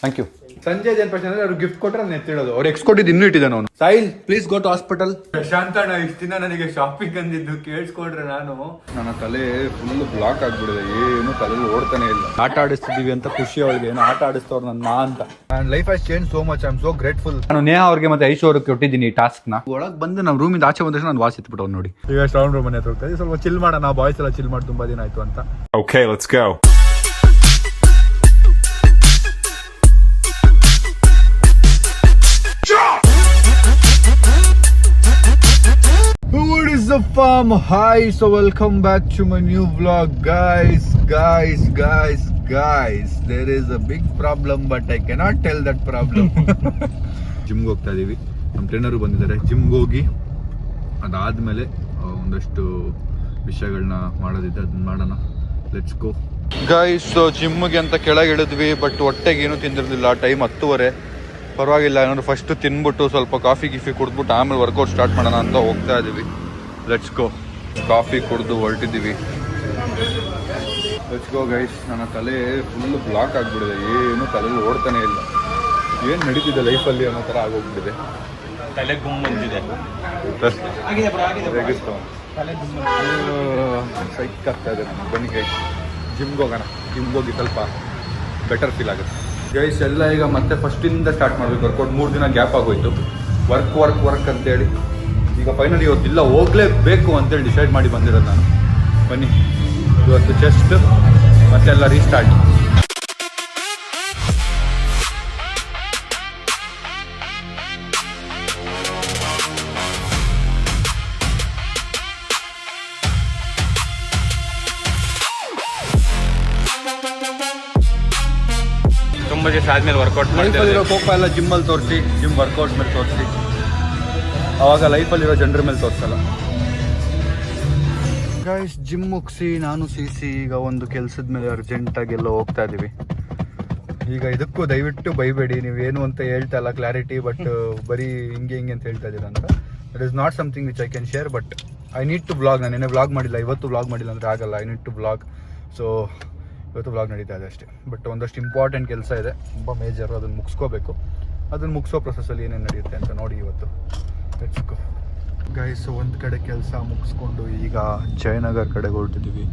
Thank you. ಸಂಜೆ ಜನಪಕ್ಷ ಅಂದ್ರೆ ಅವ್ರು ಗಿಫ್ಟ್ ಕೊಟ್ಟರೆ ನಾನು ಎತ್ತಿಡೋದು. ಅವ್ರು ಎಕ್ಸ್ ಕೊಟ್ಟಿದ್ದು ಇನ್ನೂ ಇಟ್ಟಿದ್ದಾನೆ ಅವನು. Sahil please go to hospital. ಪ್ರಶಾಂತಣ್ಣ ಇಷ್ಟು ದಿನ ನನಗೆ ಶಾಪಿಂಗ್ ಅಂದಿದ್ದು ಕೇಳಿಸ್ಕೊಂಡ್ರೆ ನನ್ನ ತಲೆ ಫುಲ್ ಬ್ಲಾಕ್ ಆಗ್ಬಿಡಿದೆ. ಏನು ತಲೆಯಲ್ಲಿ ಓಡ್ತಾನೆ ಇಲ್ಲ. ಆಟ ಆಡಿಸ್ತಿದೀವಿ ಅಂತ ಖುಷಿ ಅವಳಿಗೆ, ಏನೋ ಆಟ ಆಡಿಸ್ತವ್ರು ನನ್ನ ಅಂತ. ನನ್ನ life has change so much. I am so grateful. ನಾನು ನೇಹಾ ಅವ್ರಿಗೆ ಮತ್ತೆ ಐಶು ಅವ್ರಿಗೆ ಕೊಟ್ಟಿದ್ದೀನಿ ಈ ಟಾಸ್ಕ್ ನ. ಒಳಗೆ ಬಂದು ನಾವು ರೂಮಿಂದ ಆಚೆ ಬಂದ ನಾನು ವಾಸ್ ಇಟ್ಬಿಟ್ಟು ಅವ್ನು ನೋಡಿ. ಈಗ ಸ್ಟ್ರಾಂಗ್ ರೂಮ್ ಮನೆ ಹತ್ರ ಹೋಗ್ತಾ ಸ್ವಲ್ಪ ಚಿಲ್ ಮಾಡೋಣ. ಬಾಯ್ಸ್ ಎಲ್ಲ ಚಿಲ್ ಮಾಡಿ ತುಂಬಾ ದಿನ ಆಯ್ತು ಅಂತ. Okay, let's go. What is the farm? Hi, so welcome back to my new vlog. Guys, there is a big problem, but I cannot tell that problem. ಜಿಮ್ಗೆ ಹೋಗ್ತಾ ಇದೀವಿ. ನಮ್ಮ ಟ್ರೈನರು ಬಂದಿದ್ದಾರೆ. ಜಿಮ್ಗೆ ಹೋಗಿ ಅದಾದ್ಮೇಲೆ ಒಂದಷ್ಟು ವಿಷಯಗಳನ್ನ ಮಾಡೋದಿದೆ, ಅದನ್ನ ಮಾಡೋಣ. Let's go guys. ಜಿಮ್ಗೆ ಅಂತ ಕೆಳಗೆ ಇಳಿದ್ವಿ, ಬಟ್ ಹೊಟ್ಟೆಗೆ ಏನೂ ತಿಂದಿರಲಿಲ್ಲ. ಟೈಮ್ 10:30. ಪರವಾಗಿಲ್ಲ, ಏನಾದ್ರು ಫಸ್ಟ್ ತಿನ್ಬಿಟ್ಟು ಸ್ವಲ್ಪ ಕಾಫಿ ಕುಡಿದ್ಬಿಟ್ಟು ಆಮೇಲೆ ವರ್ಕೌಟ್ ಸ್ಟಾರ್ಟ್ ಮಾಡೋಣ ಅಂತ ಹೋಗ್ತಾ ಇದ್ದೀವಿ. Let's go. ಕಾಫಿ ಕುಡಿದು ಹೊರಟಿದ್ದೀವಿ. Let's go guys. ನನ್ನ ತಲೆ ಫುಲ್ ಬ್ಲಾಕ್ ಆಗಿಬಿಟ್ಟಿದೆ. ಏನು ತಲೆಯಲ್ಲಿ ಓಡ್ತಾನೆ ಇಲ್ಲ. ಏನು ನಡೀತಿದೆ ಲೈಫಲ್ಲಿ ಅನ್ನೋ ಥರ ಆಗೋಗ್ಬಿಟ್ಟಿದೆ. ತಲೆ ಗುಮ್ ಬಂದಿದೆ. ಸೈಕ್ ಆಗ್ತಾ ಇದೆ ನನಗೆ. ಬನ್ನಿ ಗೈಸ್, ಜಿಮ್ಗೆ ಹೋಗೋಣ. ಜಿಮ್ಗೆ ಹೋಗಿ ಸ್ವಲ್ಪ ಬೆಟರ್ ಫೀಲ್ ಆಗುತ್ತೆ ಗೈಸ್. ಎಲ್ಲ ಈಗ ಮತ್ತೆ ಫಸ್ಟಿಂದ ಸ್ಟಾರ್ಟ್ ಮಾಡಬೇಕು ವರ್ಕೌಟ್. 3 ದಿನ ಗ್ಯಾಪ್ ಆಗೋಯ್ತು. ವರ್ಕ್ ಅಂತೇಳಿ ಈಗ ಫೈನಲಿ ಇವತ್ತಿಲ್ಲ ಹೋಗಲೇಬೇಕು ಅಂತೇಳಿ ಡಿಸೈಡ್ ಮಾಡಿ ಬಂದಿರೋದು ನಾನು. ಬನ್ನಿ, ಇವತ್ತು ಚೆಸ್ಟ್ ಮತ್ತೆಲ್ಲ ರೀಸ್ಟಾರ್ಟ್. ತುಂಬ ದಿವಸ ಆದ್ಮೇಲೆ ವರ್ಕೌಟ್ ಲೈಫಲ್ಲಿರೋ ಕೋಪ ಎಲ್ಲ ಜಿಮ್ಮಲ್ಲಿ ತೋರಿಸಿ, ಜಿಮ್ ವರ್ಕೌಟ್ ಮೇಲೆ ತೋರಿಸಿ. ಆವಾಗ ಲೈಫಲ್ಲಿರೋ ಜನರ ಮೇಲೆ ತೋರಿಸಲ್ಲ ಗೈಸ್. ಜಿಮ್ ಮುಗಿಸಿ ನಾನು ಸಿ ಈಗ ಒಂದು ಕೆಲಸದ ಮೇಲೆ ಅರ್ಜೆಂಟಾಗಿ ಎಲ್ಲೋ ಹೋಗ್ತಾ ಇದ್ದೀವಿ. ಈಗ ಇದಕ್ಕೂ ದಯವಿಟ್ಟು ಬೈಬೇಡಿ, ನೀವೇನು ಅಂತ ಹೇಳ್ತಾ ಇಲ್ಲ ಕ್ಲಾರಿಟಿ, ಬಟ್ ಬರೀ ಹಿಂಗೆ ಅಂತ ಹೇಳ್ತಾ ಇದ್ದೀರ ಅಂತ. It is not something which I can share, but I need to blog. ನಾನು ಏನೇ ಬ್ಲಾಗ್ ಮಾಡಿಲ್ಲ, ಇವತ್ತು ಬ್ಲಾಗ್ ಮಾಡಿಲ್ಲ ಅಂದರೆ ಆಗಲ್ಲ. I need to blog. So ಇವತ್ತು ಬ್ಲಾಗ್ ನಡೀತಾ ಇದೆ ಅಷ್ಟೇ. ಬಟ್ ಒಂದಷ್ಟು ಇಂಪಾರ್ಟೆಂಟ್ ಕೆಲಸ ಇದೆ, ತುಂಬ ಮೇಜರು. ಅದನ್ನು ಮುಗಿಸ್ಕೋಬೇಕು. ಅದನ್ನು ಮುಗಿಸೋ ಪ್ರೊಸೆಸಲ್ಲಿ ಏನೇನು ನಡೆಯುತ್ತೆ ಅಂತ ನೋಡಿ ಇವತ್ತು. Let's go guys. ಒಂದು ಕಡೆ ಕೆಲಸ ಮುಗಿಸ್ಕೊಂಡು ಈಗ ಜಯನಗರ್ ಕಡೆಗೆ ಹೊರಟಿದ್ದೀವಿ.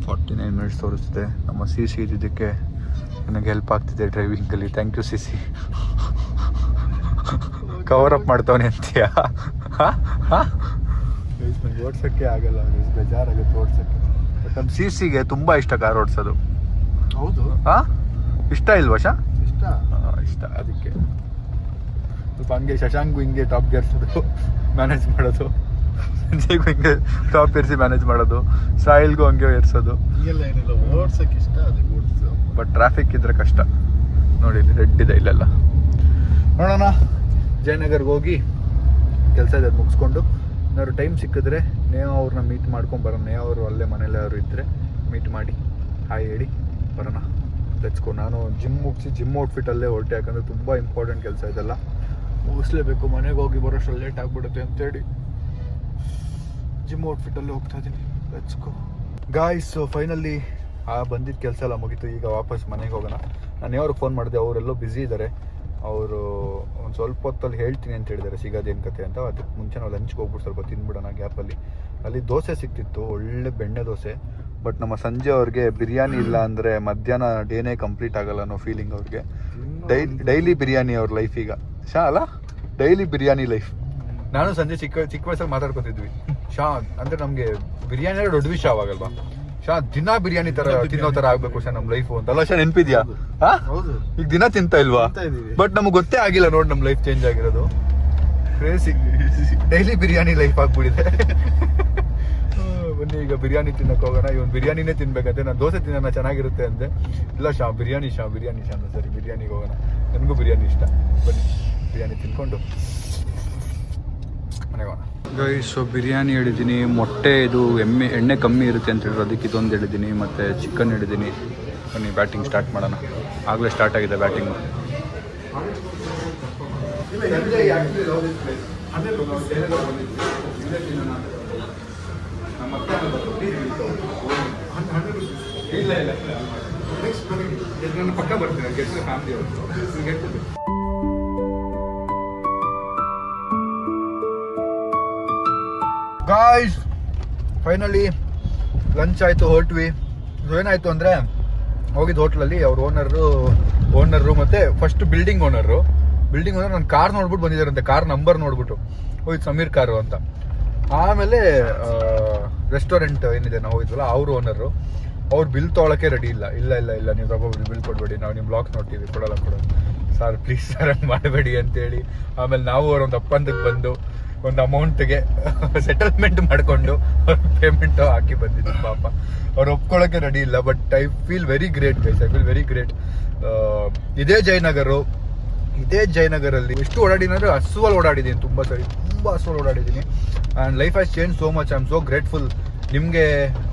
49 ಮಿನಿಟ್ಸ್ ತೋರಿಸ್ತಿದೆ. ನಮ್ಮ ಸಿ ಇದ್ದಿದ್ದಕ್ಕೆ ನನಗೆ ಹೆಲ್ಪ್ ಆಗ್ತಿದೆ ಡ್ರೈವಿಂಗಲ್ಲಿ. ಥ್ಯಾಂಕ್ ಯು ಸಿ. ಕವರ್ ಅಪ್ ಮಾಡ್ತವನೆ ಅಂತೀಯಾ? ಗೈಸ್ ನನಗೆ ಓಡ್ಸೋಕ್ಕೆ ಆಗಲ್ಲ, ಬೇಜಾರಾಗುತ್ತೆ ಓಡ್ಸೋಕ್ಕೆ. ಬಟ್ ನಮ್ಮ ಸಿ ತುಂಬ ಇಷ್ಟ ಕಾರ್ ಓಡಿಸೋದು. ಹೌದು? ಹಾಂ, ಇಷ್ಟ ಇಲ್ವಾ ಶಾ? ಇಷ್ಟ. ಅದಕ್ಕೆ ಸ್ವಲ್ಪ ಹಂಗೆ ಶಶಾಂಕ್ಗೂ ಹಿಂಗೆ ಟಾಪ್ ಗೇರ್ಸೋದು, ಮ್ಯಾನೇಜ್ ಮಾಡೋದು. ಸಂಜೆಗೂ ಹಿಂಗೆ ಟಾಪ್ ಏರಿಸಿ ಮ್ಯಾನೇಜ್ ಮಾಡೋದು. ಸಾಯಿಲ್ಗೂ ಹಂಗೆ ಏರ್ಸೋದು. ಏನಿಲ್ಲ, ಓಡ್ಸೋಕ್ಕೆ ಇಷ್ಟ, ಅದಕ್ಕೆ ಓಡಿಸೋದು. ಬಟ್ ಟ್ರಾಫಿಕ್ ಇದ್ರೆ ಕಷ್ಟ. ನೋಡಿ ಇಲ್ಲಿ ರೆಡ್ ಇದೆ ಇಲ್ಲೆಲ್ಲ. ನೋಡೋಣ, ಜಯನಗರ್ಗೆ ಹೋಗಿ ಕೆಲಸ ಇದೆ, ಅದು ಮುಗಿಸ್ಕೊಂಡು ಏನಾದ್ರು ಟೈಮ್ ಸಿಕ್ಕಿದ್ರೆ ನೇಹಾ ಅವ್ರನ್ನ ಮೀಟ್ ಮಾಡ್ಕೊಂಡು ಬರೋಣ. ನೇಹಾ ಅವರು ಅಲ್ಲೇ ಮನೇಲಿ ಅವರು ಇದ್ದರೆ ಮೀಟ್ ಮಾಡಿ ಹಾಯ್ ಹೇಳಿ ಬರೋಣ. Let's go. ನಾನು ಜಿಮ್ ಮುಗಿಸಿ ಜಿಮ್ ಔಟ್ಫಿಟ್ಟಲ್ಲೇ ಹೊರಟೆ, ಯಾಕಂದರೆ ತುಂಬ ಇಂಪಾರ್ಟೆಂಟ್ ಕೆಲಸ ಇದೆಲ್ಲ ಮುಗಿಸ್ಲೇಬೇಕು. ಮನೆಗೆ ಹೋಗಿ ಬರೋಷ್ಟು ಲೇಟ್ ಆಗಿಬಿಡುತ್ತೆ ಅಂತೇಳಿ ಜಿಮ್ ಔಟ್ಫಿಟ್ಟಲ್ಲೇ ಹೋಗ್ತಾ ಇದ್ದೀನಿ. Let's go guys. ಫೈನಲಿ ಬಂದಿದ್ದ ಕೆಲಸ ಎಲ್ಲ ಮುಗೀತು. ಈಗ ವಾಪಸ್ ಮನೆಗೆ ಹೋಗೋಣ. ನಾನು ಯಾವ್ರಿಗೆ ಫೋನ್ ಮಾಡಿದೆ, ಅವರೆಲ್ಲೋ ಬ್ಯುಸಿ ಇದ್ದಾರೆ. ಅವರು ಒಂದು ಸ್ವಲ್ಪ ಹೊತ್ತಲ್ಲಿ ಹೇಳ್ತೀನಿ ಅಂತ ಹೇಳಿದ್ದಾರೆ ಸಿಗೋದೇನು ಕತೆ ಅಂತ. ಅದಕ್ಕೆ ಮುಂಚೆ ನಾವು ಲಂಚ್ಗೆ ಹೋಗ್ಬಿಟ್ಟು ಸ್ವಲ್ಪ ತಿನ್ಬಿಡೋಣ ಗ್ಯಾಪಲ್ಲಿ. ಅಲ್ಲಿ ದೋಸೆ ಸಿಕ್ತಿತ್ತು, ಒಳ್ಳೆ ಬೆಣ್ಣೆ ದೋಸೆ. ಬಟ್ ನಮ್ಮ ಸಂಜೆ ಅವ್ರಿಗೆ ಬಿರಿಯಾನಿ ಇಲ್ಲ ಅಂದರೆ ಮಧ್ಯಾಹ್ನ ಡೇನೇ ಕಂಪ್ಲೀಟ್ ಆಗಲ್ಲ ಅನ್ನೋ ಫೀಲಿಂಗ್ ಅವ್ರಿಗೆ. ಡೈಲಿ ಬಿರಿಯಾನಿ ಅವ್ರ ಲೈಫ್ ಈಗ. ಶಾ ಅಲ್ಲ, ಡೈಲಿ ಬಿರಿಯಾನಿ ಲೈಫ್. ನಾನು ಸಂಜೆ ಚಿಕ್ಕ ವಯಸ್ಸಲ್ಲಿ ಮಾತಾಡ್ಕೊತಿದ್ವಿ. ಶಾ ಅಂದರೆ ನಮಗೆ ಬಿರಿಯಾನಿ ದೊಡ್ಡ ವಿಷಯ ಆವಾಗಲ್ವಾ? ಶಾ ದಿನ ಬಿರಿಯಾನಿ ತರ ತಿನ್ನೋ ತರ ಆಗ್ಬೇಕು ಶಾ ನಮ್ಮ ಲೈಫು ಅಂತಲ್ಲ. ಶಾ ನೆನಪಿದ್ಯಾ? ಈಗ ದಿನ ತಿಂತ ಇಲ್ವಾ? ಬಟ್ ನಮ್ಗೆ ಗೊತ್ತೇ ಆಗಿಲ್ಲ ನೋಡಿ ನಮ್ಮ ಲೈಫ್ ಚೇಂಜ್ ಆಗಿರೋದು. ಕ್ರೇಜಿ, ಡೈಲಿ ಬಿರಿಯಾನಿ ಲೈಫ್ ಆಗ್ಬಿಟ್ಟಿದೆ. ಬನ್ನಿ ಈಗ ಬಿರಿಯಾನಿ ತಿನ್ನಕ್ಕೆ ಹೋಗೋಣ. ಇವನ್ ಬಿರಿಯಾನಿನೇ ತಿನ್ಬೇಕಂತೆ. ನಾನು ದೋಸೆ ತಿನ್ನೋಣ ಚೆನ್ನಾಗಿರುತ್ತೆ ಅಂದೆ. ಇಲ್ಲ ಶಾ ಬಿರಿಯಾನಿ ಅಂತ. ಸರಿ ಬಿರಿಯಾನಿಗೆ ಹೋಗೋಣ. ನನಗೂ ಬಿರಿಯಾನಿ ಇಷ್ಟ. ಬನ್ನಿ ಬಿರಿಯಾನಿ ತಿನ್ಕೊಂಡು ಮನೆಗೆ ಹೋಗೋಣ. ಗೈಸ್, ಬಿರಿಯಾನಿ ಹೇಳಿದ್ದೀನಿ. ಮೊಟ್ಟೆ ಇದು ಎಣ್ಣೆ ಕಮ್ಮಿ ಇರುತ್ತೆ ಅಂತ ಹೇಳಿದ್ರು, ಅದಕ್ಕೆ ಇದೊಂದು ಹೇಳಿದ್ದೀನಿ. ಮತ್ತು ಚಿಕನ್ ಹೇಳಿದ್ದೀನಿ. ಬನ್ನಿ ಬ್ಯಾಟಿಂಗ್ ಸ್ಟಾರ್ಟ್ ಮಾಡೋಣ. ಆಗಲೇ ಸ್ಟಾರ್ಟ್ ಆಗಿದೆ ಬ್ಯಾಟಿಂಗು. ಇಲ್ಲ ನನ್ನ ಪಕ್ಕ ಬರ್ತೀನಿ ಗೆಸ್ಟ್ ಫ್ಯಾಮಿಲಿ ಅವರು ಗೆಟ್ ಗಾಯ್ಸ್ ಫೈನಲಿ ಲಂಚ್ ಆಯಿತು ಹೊರಟ್ವಿ. ಏನಾಯಿತು ಅಂದರೆ ಹೋಗಿದ್ದು ಹೋಟ್ಲಲ್ಲಿ ಅವ್ರ ಓನರು ಮತ್ತು ಫಸ್ಟ್ ಬಿಲ್ಡಿಂಗ್ ಓನರ್ ನನ್ನ ಕಾರ್ ನೋಡ್ಬಿಟ್ಟು ಬಂದಿದ್ದಾರಂತೆ. ಕಾರ್ ನಂಬರ್ ನೋಡ್ಬಿಟ್ಟು ಹೋಯ್ತು ಸಮೀರ್ ಕಾರು ಅಂತ. ಆಮೇಲೆ ರೆಸ್ಟೋರೆಂಟ್ ಏನಿದೆ ನಾವು ಹೋಗಿದ್ವಲ್ಲ ಅವ್ರ ಓನರು ಅವ್ರು ಬಿಲ್ ತೊಗೊಳಕ್ಕೆ ರೆಡಿ ಇಲ್ಲ ನೀವು ತಗೋಬಿಡಿ, ಬಿಲ್ ಕೊಡ್ಬೇಡಿ, ನಾವು ನಿಮ್ಮ ಬ್ಲಾಗ್ಸ್ ನೋಡ್ತೀವಿ, ಕೊಡೋಲ್ಲ ಸರ್ ಪ್ಲೀಸ್ ಸರ್ ಹಂಗೆ ಮಾಡಬೇಡಿ ಅಂತೇಳಿ. ಆಮೇಲೆ ನಾವು ಅವ್ರೊಂದು ಒಪ್ಪಂದಕ್ಕೆ ಬಂದು ಒಂದು ಅಮೌಂಟ್ಗೆ ಸೆಟಲ್ಮೆಂಟ್ ಮಾಡಿಕೊಂಡು ಅವ್ರ ಪೇಮೆಂಟು ಹಾಕಿ ಬಂದಿದ್ದು. ಪಾಪ ಅವ್ರು ಒಪ್ಕೊಳ್ಳೋಕ್ಕೆ ರೆಡಿ ಇಲ್ಲ. But I feel very great guys, I feel very great. ಇದೇ ಜಯನಗರಲ್ಲಿ ಎಷ್ಟು ಓಡಾಡಿನಂದ್ರೆ ಹಸುವಲ್ಲಿ ಓಡಾಡಿದ್ದೀನಿ, ತುಂಬ ಹಸುವಲ್ಲಿ ಓಡಾಡಿದ್ದೀನಿ. And life has change so much. I am so grateful ನಿಮಗೆ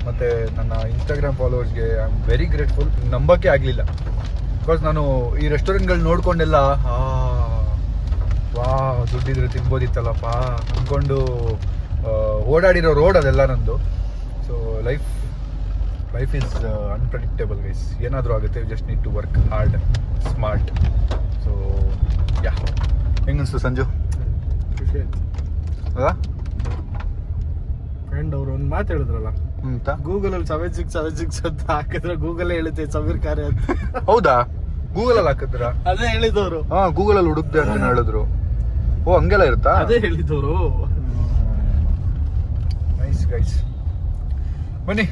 ಮತ್ತು ನನ್ನ ಇನ್ಸ್ಟಾಗ್ರಾಮ್ ಫಾಲೋವರ್ಸ್ಗೆ. I am very grateful. ನಂಬಕ್ಕೆ ಆಗಲಿಲ್ಲ ಬಿಕಾಸ್ ನಾನು ಈ ರೆಸ್ಟೋರೆಂಟ್ಗಳು ನೋಡ್ಕೊಂಡೆಲ್ಲ ವಾ ದುಡ್ಡಿದ್ರೆ ತಿನ್ಬೋದಿತ್ತಲ್ಲಪ್ಪ ಅಂದ್ಕೊಂಡು ಓಡಾಡಿರೋ ರೋಡ್ ಅದೆಲ್ಲ ನಂದು. So life is unpredictable guys. ಏನಾದರೂ ಆಗುತ್ತೆ, just need to work hard smart. So yeah, ಹೆಂಗನ್ಸ್ತು ಸಂಜು? ಖುಷಿ ಆಯ್ತು. ಹೌದಾ? ಫ್ರೆಂಡ್ ಅವರು ಒಂದು ಮಾತು ಹೇಳಿದ್ರಲ್ಲ, ಗೂಗಲಲ್ಲಿ 7676 ಅಂತ ಹಾಕಿದ್ರೆ ಗೂಗಲ್ ಹೇಳುತ್ತೆ ಸಮೀರ್ ಕಾರ್ಯ ಅಂತ. ಹೌದಾ? ಗೂಗಲಲ್ಲಿ ಹಾಕಿದ್ರ? ಅದೇ ಹೇಳಿದವರು. ಹಾ, ಗೂಗಲಲ್ಲಿ ಹುಡುಕ್ದೆ ಅಂತ ಹೇಳಿದ್ರು. ಓ ಹಂಗೆಲ್ಲ ಇರುತ್ತಾ? ಅದೇ ಹೇಳಿದವರು. ನೈಸ್ ಗೈಸ್, ಬನ್ನಿ,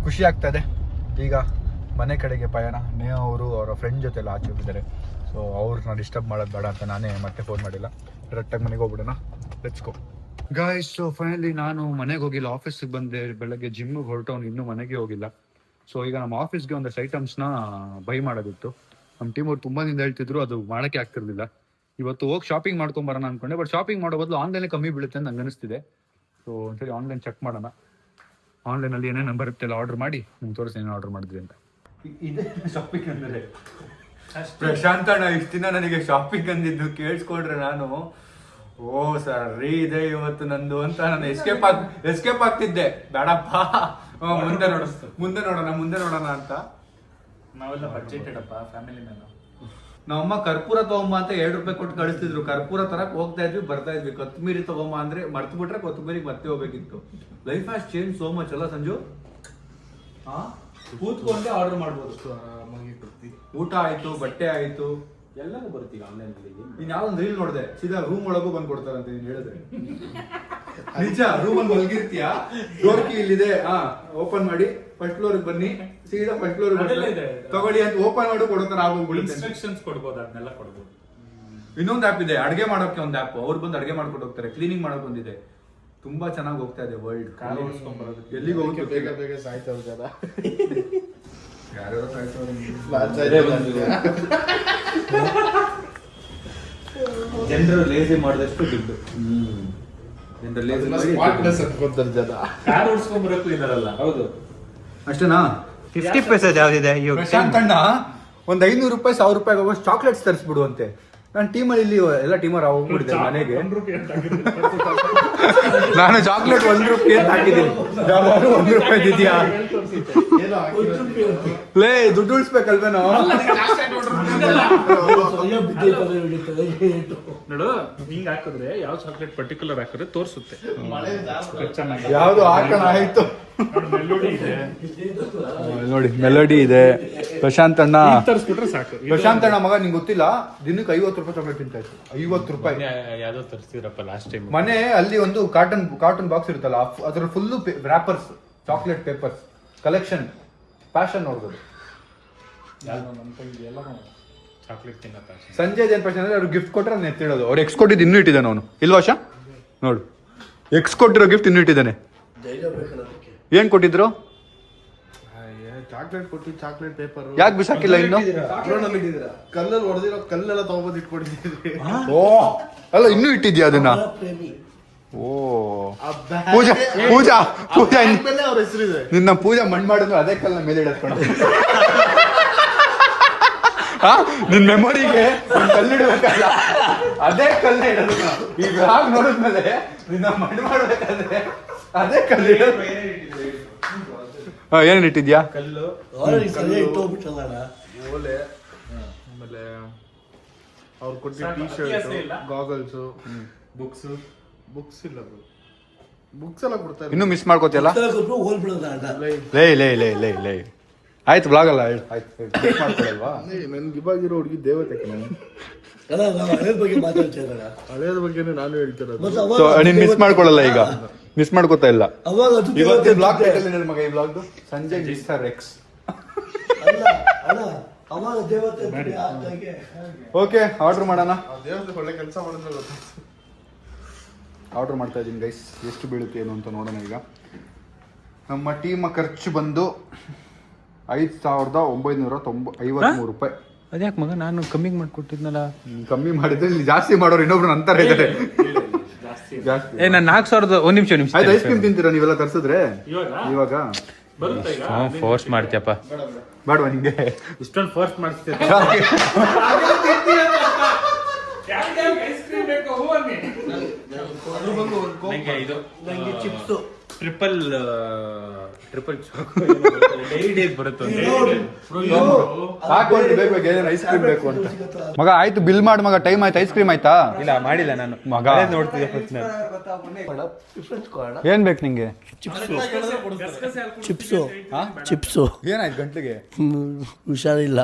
ಖುಷಿ ಆಗ್ತಾ ಇದೆ. ಈಗ ಮನೆ ಕಡೆಗೆ ಪಯಣ. ನೇಹ ಅವರು ಅವರ ಫ್ರೆಂಡ್ ಜೊತೆ ಎಲ್ಲ ಆಚೆ ಹೋಗಿದ್ದಾರೆ. ಸೊ ಅವ್ರನ್ನ ಡಿಸ್ಟರ್ಬ್ ಮಾಡೋದು ಬೇಡ ಅಂತ ನಾನೇ ಮತ್ತೆ ಫೋನ್ ಮಾಡಿಲ್ಲ. ಡೈರೆಕ್ಟಾಗಿ ಮನೆಗೆ ಹೋಗ್ಬಿಡೋಣ. Let's go guys. So finally ನಾನು ಮನೆಗೆ ಹೋಗಿಲ್ಲ, ಆಫೀಸಿಗೆ ಬಂದೆ. ಬೆಳಗ್ಗೆ ಜಿಮ್ಮಿಗೆ ಹೊರಟವನು, ಇನ್ನೂ ಮನೆಗೆ ಹೋಗಿಲ್ಲ. ಸೊ ಈಗ ನಮ್ಮ ಆಫೀಸ್ಗೆ ಒಂದಷ್ಟು ಐಟಮ್ಸ್ನ ಬೈ ಮಾಡೋದಿತ್ತು. ನಮ್ಮ ಟೀಮ್ ಅವ್ರು ತುಂಬ ದಿನ ಹೇಳ್ತಿದ್ರು, ಅದು ಮಾಡೋಕ್ಕೆ ಆಗ್ತಿರ್ಲಿಲ್ಲ. ಇವತ್ತು ಹೋಗಿ ಶಾಪಿಂಗ್ ಮಾಡ್ಕೊಂಬರೋಣ ಅನ್ಕೊಂಡೆ. ಬಟ್ ಶಾಪಿಂಗ್ ಮಾಡೋ ಬದಲು ಆನ್ಲೈನೇ ಕಮ್ಮಿ ಬೀಳುತ್ತೆ ಅಂತ ನಂಗೆ ಅನಿಸ್ತಿದೆ. ಸೊ ಒಂದ್ಸರಿ ಆನ್ಲೈನ್ ಚೆಕ್ ಮಾಡೋಣ. ಆನ್ಲೈನಲ್ಲಿ ಏನೇನು ಬರುತ್ತೆ ಎಲ್ಲ ಆರ್ಡರ್ ಮಾಡಿ ನಿಮ್ಗೆ ತೋರಿಸಿ ಏನೇನು ಆರ್ಡರ್ ಮಾಡಿದ್ವಿ ಅಂತ. ಇದೇ ಶಾಪಿಂಗ್ ಅಂದರೆ ಪ್ರಶಾಂತ್ ಅಣ್ಣ ಇಷ್ಟು ದಿನ ನನಗೆ ಶಾಪಿಂಗ್ ಅಂದಿದ್ದು ಕೇಳಿಸ್ಕೊಂಡ್ರೆ ನಾನು ಓ ಸರಿ ಇದೆ ಇವತ್ತು ನಂದು ಅಂತ ನಾನು ಎಸ್ಕೇಪ್ ಆಗ್ತಿದ್ದೆ. ಬೇಡಪ್ಪ, ಮುಂದೆ ನೋಡೋಣ ಅಂತ. ನಾವೆಲ್ಲ ಬಡ್ಜೆಟೆಡ್ ಅಪ್ಪ, ಫ್ಯಾಮಿಲಿ ಮ್ಯಾನ್. ನಮ್ಮಮ್ಮ ಕರ್ಪೂರ ತಗೊಂಬ ಅಂತ 2 ರೂಪಾಯಿ ಕೊಟ್ಟು ಕಳಿಸ್ತಿದ್ರು. ಕರ್ಪೂರ ತರಕ್ ಹೋಗ್ತಾ ಇದ್ವಿ, ಬರ್ತಾ ಇದ್ವಿ. ಕೊತ್ತಂಬರಿ ತಗೊಂಬ ಅಂದ್ರೆ ಮರ್ತು ಬಿಟ್ರೆ ಕೊತ್ತಂಬರಿಗೆ ಮತ್ತೆ ಹೋಗ್ಬೇಕಿತ್ತು. Life has change so much ಅಲ್ಲ ಸಂಜು? ಕೂತ್ಕೊಂಡೆ ಆರ್ಡರ್ ಮಾಡ್ಬೋದು. ಊಟ ಆಯ್ತು, ಬಟ್ಟೆ ಆಯ್ತು, ಎಲ್ಲರೂ ಬರ್ತೀವಿ ಆನ್ಲೈನ್. ಇನ್ ಯಾವ್ದೊಂದು ರೀಲ್ ನೋಡಿದೆ, ಸೀದಾ ರೂಮ್ ಒಳಗೂ ಬಂದ್ ಕೊಡ್ತಾರಂತ ನೀನ್ ಹೇಳಿದ್ರೆ. ನಿಜ, ರೂಮ್ ಅಲ್ಲಿ ಮಲಗಿರ್ತೀಯಾ, ಡೋರ್ ಕೀ ಇಲ್ಲಿದೆ, ಓಪನ್ ಮಾಡಿ ಫಸ್ಟ್ ಫ್ಲೋರ್ ಬನ್ನಿ, ಸೀದಾ ಫಸ್ಟ್ ಫ್ಲೋರ್ ತಗೊಳ್ಳಿ ಅಂತ ಓಪನ್ ಮಾಡಿ ಕೊಡ್ತಾರೆ. ಇನ್ಸ್ಟ್ರಕ್ಷನ್ಸ್ ಕೊಡ್ಬೋದು, ಅದನ್ನೆಲ್ಲ ಕೊಡ್ಬೋದು. ಇನ್ನೊಂದು ಆ್ಯಪ್ ಇದೆ, ಅಡುಗೆ ಮಾಡೋಕೆ ಒಂದು ಆ್ಯಪ್. ಅವ್ರು ಬಂದು ಅಡುಗೆ ಮಾಡ್ಕೊಂಡು ಹೋಗ್ತಾರೆ. ಕ್ಲೀನಿಂಗ್ ಮಾಡೋಕೆ ಬಂದಿದೆ. ತುಂಬಾ ಚೆನ್ನಾಗಿ ಹೋಗ್ತಾ ಇದೆ ವರ್ಲ್ಡ್. ಕಾರ್ ಓಡಿಸ್ಕೊಂಡ್ ಬರೋದು ಎಲ್ಲಿಗೆ ಹೋಗಿ ಬೇಗ ಸಾಯ್ತವ್ರು ಜನ. ಯಾರ್ಯಾರೋ ಸಾಯ್ತವ್ರು. ಜನರು ಲೇಸಿ ಮಾಡಿದಷ್ಟು ದುಡ್ಡು. ಕಾರ್ ಓಡಿಸ್ಕೊಂಡ್ ಬರೋಕ್ಕೂ ಇದಾರಲ್ಲ. ಹೌದು, ಅಷ್ಟೇನಾ? 50 ಪೈಸೆ ಯಾವ್ದಿದೆ? ಪ್ರಶಾಂತ್ ಅಣ್ಣ ಒಂದ್ 500 ರೂಪಾಯಿ 1000 ರೂಪಾಯಿ ಹೋಗೋಷ್ಟು ಚಾಕ್ಲೇಟ್ಸ್ ತರಿಸ್ಬಿಡುವಂತೆ. ನಾನು ಟೀಮಲ್ಲಿ ಇಲ್ಲಿ ಎಲ್ಲ ಟೀಮರ್ ಹೋಗ್ಬಿಟ್ಟಿದೆ ಮನೆಗೆ. ನಾನು ಚಾಕ್ಲೇಟ್ 1 ರೂಪಾಯಿ ಅಂತ ಹಾಕಿದ್ದೀನಿ. 1 ರೂಪಾಯಿ ಇದೆಯಾ? ಲೇ, ದುಡ್ಡು ಉಳಿಸ್ಬೇಕಲ್ವೇನೋ? ನೋಡು, ಹಿಂಗ್ ಹಾಕಿದ್ರೆ ಯಾವ ಚಾಕ್ಲೇಟ್ ಪರ್ಟಿಕ್ಯುಲರ್ ಹಾಕಿದ್ರೆ ತೋರಿಸುತ್ತೆ. ಯಾವ್ದು ಹಾಕೋಣ ಆಯ್ತು. ನೋಡಿ, ಮೆಲೋಡಿ ಇದೆ. ಪ್ರಶಾಂತ್ ಅಣ್ಣ ತರಿಸ್ಬಿಟ್ರೆ ಸಾಕು. ಪ್ರಶಾಂತ್ ಅಣ್ಣ ಮಗ, ನಿಂಗೆ ಗೊತ್ತಿಲ್ಲ, ದಿನಕ್ಕೆ 50 ರೂಪಾಯಿ ಚಾಕ್ಲೇಟ್ ತಿಂತಾ ಇತ್ತು. 50 ರೂಪಾಯಿ. ಯಾವ್ದೋ ತರಿಸ್ತಿದ್ರಪ್ಪ ಲಾಸ್ಟ್ ಟೈಮ್. ಮನೆ ಅಲ್ಲಿ ಒಂದು ಕಾಟನ್ ಬಾಕ್ಸ್ ಇರುತ್ತಲ್ಲ, ಅದ್ರ full wrappers, chocolate papers collection. Passion ನೋಡ್ಬೋದು. ಚಾಕ್ಲೇಟ್ ತಿನ್ನತ್ತ ಸಂಜೆ ಏನ್ ಪ್ರಶ್ನೆ ಅಂದ್ರೆ ಅವ್ರು ಗಿಫ್ಟ್ ಕೊಟ್ರೆ ಅದನ್ನ ಎತ್ತಿಡೋದು. ಅವ್ರು ಎಕ್ಸ್ ಕೊಟ್ಟಿದ್ದು ಇನ್ನೂ ಇಟ್ಟಿದ್ದಾನೆ ಅವನು. ಇಲ್ವಾ ಶಾ? ನೋಡು, ಎಕ್ಸ್ ಕೊಟ್ಟಿರೋ ಗಿಫ್ಟ್ ಇನ್ನೂ ಇಟ್ಟಿದ್ದಾನೆ. ಏನ್ ಕೊಟ್ಟಿದ್ರು? ಚಾಕ್ಲೇಟ್ ಕೊಟ್ಟು ಚಾಕ್ಲೇಟ್ ಪೇಪರ್ ಯಾಕೆ ಬಿಸಾಕಿಲ್ಲ ಇನ್ನು? ಕಲ್ಲಲ್ಲಿ ಹೊಡೆದಿರೋ ಕಲ್ಲೆಲ್ಲ ತಗೊಂಬಂದು ಇಟ್ಕೊಂಡಿದ್ದೀವಿ. ಓ ಅಲ್ಲ, ಇನ್ನೂ ಇಟ್ಟಿದ್ಯಾ ಅದನ್ನ? ಓ ಪೂಜಾ ಪೂಜಾ ಪೂಜಾ ಅವ್ರ ಹೆಸರಿದೆ. ನಿನ್ನ ಪೂಜಾ ಮಣ್ಣು ಮಾಡಿದ್ರು ಅದೇ ಕಲ್ಲ ಮೇಲೆ ಇಡತ್ಕೊಂಡು. ನಿನ್ ಮೆಮೊರಿಗೆ ಕಲ್ಲಿಡ್ಬೇಕಲ್ಲ, ಅದೇ ಕಲ್ಲ ಇಡೋದು. ಈ ಬ್ಲಾಗ್ ನೋಡಿದ್ಮೇಲೆ ನಿನ್ನ ಮಣ್ಣು ಮಾಡ್ಬೇಕಾದ್ರೆ ಅದೇ ಕಲ್ಲಿಡ. ಏನೇನು ಇಟ್ಟಿದ್ಯಾ? ಕಲ್ಲು, ಓಲೆ, ಆಮೇಲೆ ಅವ್ರು ಕೊಟ್ಟಿದ್ದ ಟೀ ಶರ್ಟ್, ಗಾಗಲ್ಸು, ಬುಕ್ಸ್ ಇಲ್ಲ ಬ್ರೋ. ಬುಕ್ಸ್ ಎಲ್ಲ ಕೊಡ್ತಾರೆ. ಇನ್ನೂ ಮಿಸ್ ಮಾಡ್ಕೋತಿಯಲ್ಲ? ಲೇ ಆಯ್ತು ಬ್ಲಾಗ್ ಅಲ್ಲ, ಆಯ್ತು ಮಿಸ್ ಮಾಡ್ಕೊಳಲ್ವಾ? ನನ್ಗೆ ಇವಾಗಿರೋ ಹುಡುಗಿ ದೇವತೆ ಕಣ. ಹಳೇದ ಬಗ್ಗೆನೇ ನಾನು ಹೇಳ್ತಿರೋದು. ಸೊ ನೀನ್ ಮಿಸ್ ಮಾಡ್ಕೊಳಲ್ಲ ಈಗ? ಮಿಸ್ ಮಾಡ್ಕೋತಾ ಇಲ್ಲ. ಇವತ್ತು ಬ್ಲಾಗ್ ಟೈಟಲ್ ಏನಿದೆ ಮಗ? ಈ ಬ್ಲಾಗ್ದು Sanjay mister X. Okay, order ಮಾಡೋಣ. ದೇವತೆ ಒಳ್ಳೆ ಕೆಲಸ ಮಾಡಿದ್ರೆ ಗೊತ್ತಾಯ್ತು. ಆರ್ಡರ್ ಮಾಡ್ತಾ ಇದ್ದೀನಿ ಗೈಸ್. ಎಷ್ಟು ಬೀಳುತ್ತೆ ಏನು ಅಂತ ನೋಡೋಣ ಈಗ. ನಮ್ಮ ಟೀಮ್ ಖರ್ಚು ಬಂದು 5,953 ರೂಪಾಯಿ. ಅದ್ಯಾಕೆ ಮಗ ನಾನು ಕಮ್ಮಿ ಮಾಡಿಕೊಟ್ಟಿದ್ನಲ್ಲ? ಕಮ್ಮಿ ಮಾಡಿದ್ರೆ ಇಲ್ಲಿ ಜಾಸ್ತಿ ಮಾಡೋರು ಇನ್ನೊಬ್ರು ಅಂತಾರೆ ಇದ್ದಾರೆ. ಜಾಸ್ತಿ ನಾನು 4,000. ಒಂದ್ ನಿಮಿಷ ಆಯ್ತು. ಐಸ್ ಕ್ರೀಮ್ ತಿಂತೀರಾ ನೀವೆಲ್ಲ ತರಿಸಿದ್ರೆ? ಇವಾಗ ಫೋರ್ಸ್ ಮಾಡ್ತೀಯಪ್ಪ. ಬೇಡವಾ ನಿಂಗೆ? ಇಷ್ಟೊಂದು ಫೋರ್ಸ್ ಮಾಡಿಸ್ತೀಯ? ಟ್ರಿಪಲ್ ಡೈರಿ ಡೇಸ್ ಬರುತ್ತೆ. ಐಸ್ ಕ್ರೀಮ್ ಬೇಕು ಅಂತ ಮಗ. ಆಯ್ತು ಬಿಲ್ ಮಾಡಿ ಮಗ. ಟೈಮ್ ಆಯ್ತು. ಐಸ್ ಕ್ರೀಮ್ ಆಯ್ತಾ? ಇಲ್ಲ ಮಾಡಿಲ್ಲ ನಾನು ಮಗ. ನೋಡ್ತಿದ್ದೆ ಫಸ್ಟ್ ನಾನು. ಏನ್ ಬೇಕು ನಿಂಗೆ? ಚಿಪ್ಸು. ಏನಾಯ್ತು ಗಂಟ್ಲಿಗೆ? ಹುಷಾರಿಲ್ಲ.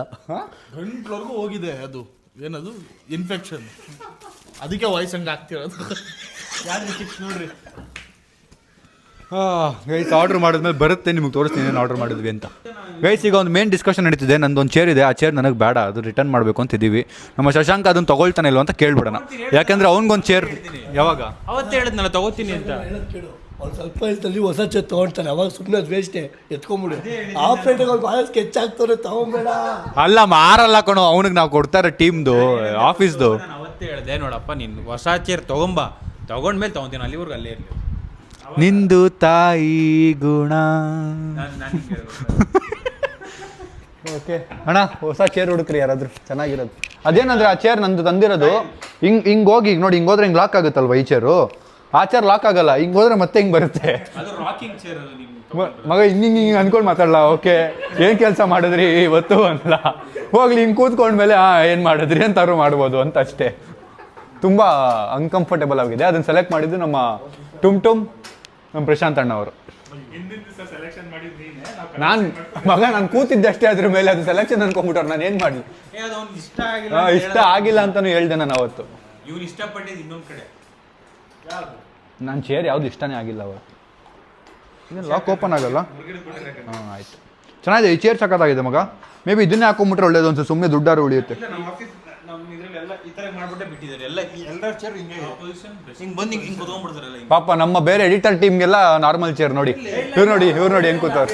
ಗಂಟ್ಲವರೆಗೂ ಹೋಗಿದೆ. ಅದು ಏನದು ಇನ್ಫೆಕ್ಷನ್. ಅದಕ್ಕೆ ವಾಯ್ಸ್ ಹಂಗೆ ಆಗ್ತಿರೋದು. ಚಿಪ್ಸ್ ನೋಡ್ರಿ ಗೈಸ್. ಆರ್ಡರ್ ಮಾಡಿದ್ಮೇಲೆ ಬರುತ್ತೆ, ನಿಮ್ಗೆ ತೋರಿಸ್ತೀನಿ ಏನು ಆರ್ಡರ್ ಮಾಡಿದ್ವಿ ಅಂತ. ಗೈಸ್ ಈಗ ಒಂದು ಮೇನ್ ಡಿಸ್ಕಷನ್ ನಡೀತಿದೆ. ನಂದೊಂದು ಚೇರ್ ಇದೆ, ಆ ಚೇರ್ ನನಗೆ ಬೇಡ, ಅದು ರಿಟರ್ನ್ ಮಾಡಬೇಕು ಅಂತ ಇದ್ದೀವಿ. ನಮ್ಮ ಶಶಾಂಕ್ ಅದನ್ನು ತಗೊಳ್ತಾನೆ ಇಲ್ವ ಅಂತ ಕೇಳ್ಬಿಡೋಣ. ಯಾಕಂದ್ರೆ ಅವ್ನಿಗೊಂದು ಚೇರ್ ಯಾವಾಗ ಅವತ್ತು ಹೇಳಿದ್ನಲ್ಲ ತಗೋತೀನಿ ಅಂತ. ಅವ್ನು ಸ್ವಲ್ಪ ವಯಸ್ಸಲ್ಲಿ ಹೊಸ ಚೇರ್ ತೊಗೊಳ್ತಾನೆ, ಅವಾಗ ಸುಮ್ಮನೆ ಅದು ವೇಸ್ಟೇ, ಎತ್ಕೊಂಬಿಡು. ಆ ಫ್ರೆಂಡಿಗೆ ಅವ್ರು ಭಾಳ ಸ್ಕೆಚ್ ಆಗ್ತಾರೆ, ತಗೊಂಬೇಡ. ಅಲ್ಲ ಮಾರಲ್ಲ ಕಣೋ, ಅವ್ನಿಗೆ ನಾವು ಕೊಡ್ತಾರೆ ಟೀಮ್ದು, ಆಫೀಸ್ದು. ನಾನು ಅವತ್ತೇ ಹೇಳಿದೆ ನೋಡಪ್ಪ, ನೀನು ಹೊಸ ಚೇರ್ ತಗೊಂಡ್ಮೇಲೆ ತಗೊಂತೀನಿ, ಅಲ್ಲಿವರೆಗೂ ಅಲ್ಲೇ ಇರಲಿ. ನಿಂದು ತಾಯಿ ಗುಣ. ಓಕೆ ಅಣ್ಣ, ಹೊಸ ಚೇರ್ ಹುಡುಕ್ರಿ ಯಾರಾದ್ರು ಚೆನ್ನಾಗಿರೋದು. ಅದೇನಂದ್ರೆ ಆ ಚೇರ್ ನಂದು ತಂದಿರೋದು ಹಿಂಗೆ ಹೋಗಿ ಈಗ ನೋಡಿ, ಹಿಂಗೆ ಹೋದ್ರೆ ಹಿಂಗೆ ಲಾಕ್ ಆಗುತ್ತಲ್ವ ಈ ಚೇರು. ಆ ಚೇರ್ ಲಾಕ್ ಆಗಲ್ಲ, ಹಿಂಗೆ ಹೋದ್ರೆ ಮತ್ತೆ ಹಿಂಗೆ ಬರುತ್ತೆ. ಮಗ ಹಿಂಗೆ ಅನ್ಕೊಂಡು ಮಾತಾಡಲ್ಲ. ಓಕೆ, ಏನು ಕೆಲಸ ಮಾಡಿದ್ರಿ ಇವತ್ತು ಅಂತಲ್ಲ, ಹೋಗ್ಲಿ ಹಿಂಗೆ ಕೂತ್ಕೊಂಡ್ಮೇಲೆ ಏನು ಮಾಡಿದ್ರಿ ಅಂತಾರು ಮಾಡ್ಬೋದು ಅಂತ ಅಷ್ಟೇ. ತುಂಬ ಅನ್ಕಂಫರ್ಟೇಬಲ್ ಆಗಿದೆ. ಅದನ್ನು ಸೆಲೆಕ್ಟ್ ಮಾಡಿದ್ದು ನಮ್ಮ ನಮ್ಮ ಪ್ರಶಾಂತ್ ಅಣ್ಣ ಅವರು. ನಾನು ಕೂತಿದ್ದೆ ಅಷ್ಟೇ ಅದ್ರ ಮೇಲೆ, ಅದು ಸೆಲೆಕ್ಷನ್ ಅನ್ಕೊಂಡ್ಬಿಟ್ಟವ್ರು. ನಾನು ಏನು ಮಾಡಲಿ? ಇಷ್ಟ ಆಗಿಲ್ಲ ಅಂತಾನು ಹೇಳ್ದೆ ನಾನು ಅವತ್ತು. ನನ್ನ ಚೇರ್ ಯಾವ್ದು ಇಷ್ಟನೇ ಆಗಿಲ್ಲ ಅವತ್ತು. ಇನ್ನು ಲಾಕ್ ಓಪನ್ ಆಗಲ್ಲ. ಹಾಂ ಆಯ್ತು, ಚೆನ್ನಾಗಿದೆ ಈ ಚೇರ್, ಸಖತ್ತಾಗಿದೆ ಮಗ. ಮೇ ಬಿ ಇದನ್ನೇ ಹಾಕೊಂಡ್ಬಿಟ್ರೆ ಒಳ್ಳೇದು ಅನ್ಸುತ್ತೆ, ಸುಮ್ಮನೆ ದುಡ್ಡಾರು ಉಳಿಯುತ್ತೆ. ಪಾಪ ನಮ್ಮ ಬೇರೆ ಎಡಿಟರ್ ಟೀಮ್ಗೆಲ್ಲ ನಾರ್ಮಲ್ ಚೇರ್ ನೋಡಿ. ಇವ್ರು ನೋಡಿ ಹೆಂಗ್ ಕೂತವ್ರು.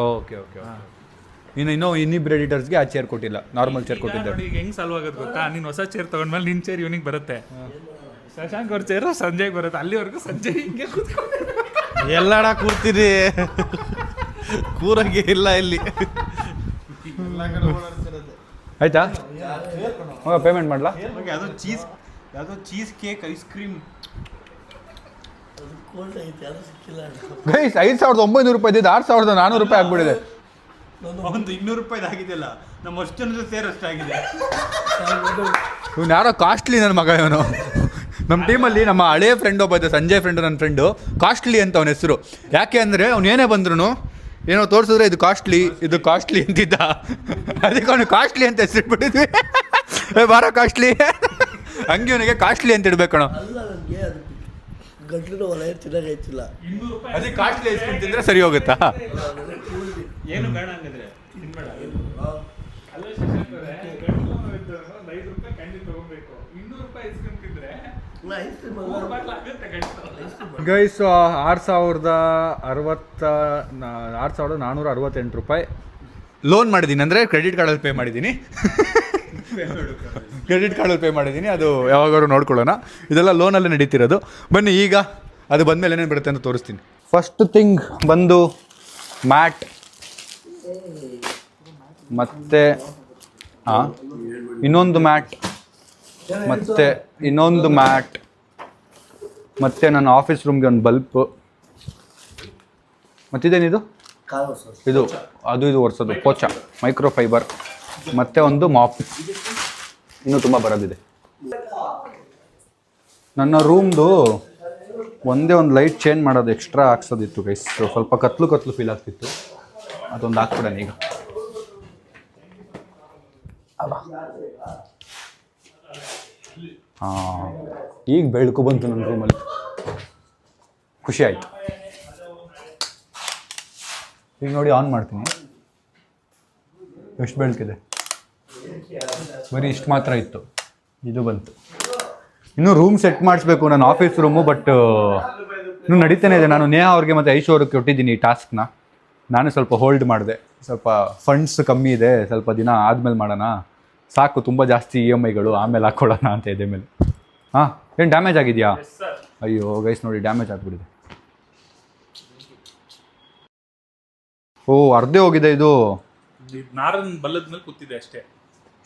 ಓಕೆ ಇನ್ನಿಬ್ರು ಎಡಿಟರ್ಸ್ಗೆ ಆ ಚೇರ್ ಕೊಟ್ಟಿಲ್ಲ, ನಾರ್ಮಲ್ ಚೇರ್ ಕೊಟ್ಟಿದ್ದಾರೆ. ಹೆಂಗ್ ಸಾಲ್ವ್ ಆಗೋದು ಗೊತ್ತಾ? ನೀನು ಹೊಸ ಚೇರ್ ತಗೊಂಡ್ಮೇಲೆ ನಿನ್ ಚೇರ್ ಇವನಿಗೆ ಬರುತ್ತೆ, ಶಶಾಂಕ್ ಅವ್ರ ಚೇರು ಸಂಜಯ್ ಬರುತ್ತೆ. ಅಲ್ಲಿವರೆಗೂ ಸಂಜಯ್ ಹಿಂಗೆ ಕೂತ್ಕೊಂಡು ಎಲ್ಲಾಡ ಕೂರ್ತೀರಿ, ಕೂರಂಗೆ ಇಲ್ಲ ಇಲ್ಲಿ. ಆಯ್ತಾ ಪೇಮೆಂಟ್ ಮಾಡ್ಲಾ? ಯಾವುದೋ cheese cake ice cream guys 5,900 ರೂಪಾಯಿ ಇದ್ದಿದ್ದು 6,400 ರೂಪಾಯಿ ಆಗ್ಬಿಟ್ಟಿದೆ. ಒಂದು 200 ರೂಪಾಯಿ ಆಗಿದೆಯಲ್ಲ, ನಮ್ಮ ಅಷ್ಟು ಜನದ ಸೇರ್ ಅಷ್ಟಾಗಿದೆ. ಇವನು ಯಾರೋ ಕಾಸ್ಟ್ಲಿ ನನ್ನ ಮಗ ಇವನು. ನಮ್ಮ ಟೀಮಲ್ಲಿ ನಮ್ಮ ಹಳೆಯ ಫ್ರೆಂಡ್ ಒಬ್ಬ ಇದ್ದ, ಸಂಜಯ್ ಫ್ರೆಂಡು, ನನ್ನ ಫ್ರೆಂಡು. ಕಾಸ್ಟ್ಲಿ ಅಂತ ಅವನ ಹೆಸರು. ಯಾಕೆ ಅಂದರೆ ಅವ್ನು ಏನೇ ಬಂದ್ರು ಏನೋ ತೋರಿಸಿದ್ರೆ ಇದು ಕಾಸ್ಟ್ಲಿ ಅಂತಿದ್ದ. ಅದಕ್ಕೆ ಅವನು ಕಾಸ್ಟ್ಲಿ ಅಂತ ಹೆಸರಿಟ್ಬಿಟ್ಟಿದ್ವಿ. ಬಾರ ಕಾಸ್ಟ್ಲಿ ಹಂಗೆ ಅವನಿಗೆ ಕಾಸ್ಟ್ಲಿ ಅಂತ ಇಡ್ಬೇಕಣ. ಅದೇ ಕಾಸ್ಟ್ಲಿ ಐಸ್ ಕ್ರೀಮ್ ತಿಂದರೆ ಸರಿ ಹೋಗುತ್ತಾ? ಏನು ಬೇಡ ಹಂಗಿದ್ರೆ ತಿನ್ಬೇಡ. ಅಲ್ಲೇ ಶಶಾಂಕ್ ಅವರೇ, 5 ರೂಪಾಯಿ ಕ್ಯಾಂಡಿ ತಗೋಬೇಕು, 200 ರೂಪಾಯಿ ಐಸ್ ಕ್ರೀಮ್ ತಿಂದ್ರೆ ಗೈಸ್ 6,468 ರೂಪಾಯಿ ಲೋನ್ ಮಾಡಿದ್ದೀನಿ, ಅಂದರೆ ಕ್ರೆಡಿಟ್ ಕಾರ್ಡಲ್ಲಿ ಪೇ ಮಾಡಿದ್ದೀನಿ. ಅದು ಯಾವಾಗಾದ್ರು ನೋಡ್ಕೊಳ್ಳೋಣ. ಇದೆಲ್ಲ ಲೋನಲ್ಲೇ ನಡೀತಿರೋದು. ಬನ್ನಿ ಈಗ ಅದು ಬಂದಮೇಲೆ ಏನೇನು ಬರುತ್ತೆ ಅಂತ ತೋರಿಸ್ತೀನಿ. ಫಸ್ಟ್ ಥಿಂಗ್ ಬಂದು ಮ್ಯಾಟ್, ಮತ್ತೆ ಇನ್ನೊಂದು ಮ್ಯಾಟ್, ಮತ್ತೆ ಇನ್ನೊಂದು ಮ್ಯಾಟ್, ಮತ್ತು ನನ್ನ ಆಫೀಸ್ ರೂಮ್ಗೆ ಒಂದು ಬಲ್ಪ್, ಮತ್ತಿದೇನಿದು ಕಾಲು ಸರ್ ಇದು ಇದು ಒರೆಸೋದು ಪೋಚ ಮೈಕ್ರೋ ಫೈಬರ್ ಮತ್ತೆ ಒಂದು ಮಾಪ್. ಇನ್ನೂ ತುಂಬ ಬರೋದಿದೆ. ನನ್ನ ರೂಮ್ದು ಒಂದೇ ಒಂದು ಲೈಟ್ ಚೇಂಜ್ ಮಾಡೋದು ಎಕ್ಸ್ಟ್ರಾ ಹಾಕ್ಸೋದಿತ್ತು ಗೈಸ್. ಸ್ವಲ್ಪ ಕತ್ಲು ಫೀಲ್ ಆಗ್ತಿತ್ತು, ಅದೊಂದು ಹಾಕ್ಬಿಡೋಣ ಈಗ. ಹಾಂ, ಈಗ ಬೆಳಕು ಬಂತು ನನ್ನ ರೂಮಲ್ಲಿ, ಖುಷಿ ಆಯಿತು. ಈಗ ನೋಡಿ ಆನ್ ಮಾಡ್ತೀನಿ, ಎಷ್ಟು ಬೆಳಕಿದೆ. ಬರೀ ಇಷ್ಟು ಮಾತ್ರ ಇತ್ತು, ಇದು ಬಂತು. ಇನ್ನೂ ರೂಮ್ ಸೆಟ್ ಮಾಡಿಸ್ಬೇಕು ನನ್ನ ಆಫೀಸ್ ರೂಮು, ಬಟ್ ಇನ್ನೂ ನಡೀತಾನೆ ಇದೆ. ನಾನು ನೇಹಾ ಅವ್ರಿಗೆ ಮತ್ತು ಐಶು ಅವ್ರಿಗೆ ಕೊಟ್ಟಿದ್ದೀನಿ ಈ ಟಾಸ್ಕ್ನ. ನಾನು ಸ್ವಲ್ಪ ಹೋಲ್ಡ್ ಮಾಡಿದೆ, ಸ್ವಲ್ಪ ಫಂಡ್ಸ್ ಕಮ್ಮಿ ಇದೆ, ಸ್ವಲ್ಪ ದಿನ ಆದಮೇಲೆ ಮಾಡೋಣ, ಸಾಕು ತುಂಬ ಜಾಸ್ತಿ EMIಗಳು ಆಮೇಲೆ ಹಾಕ್ಕೊಳ್ಳೋಣ ಅಂತ ಇದೆ ಮೇಲೆ. ಹಾಂ, ಏನು ಡ್ಯಾಮೇಜ್ ಆಗಿದೆಯಾ? ಅಯ್ಯೋ ಗೈಸ್ ನೋಡಿ, ಡ್ಯಾಮೇಜ್ ಆಗಿಬಿಟ್ಟಿದೆ. ಓ, ಅರ್ಧೇ ಹೋಗಿದೆ ಇದು. ನಾರನ್ ಬಲ್ಲದ ಮೇಲೆ ಕೂತಿದೆ ಅಷ್ಟೇ.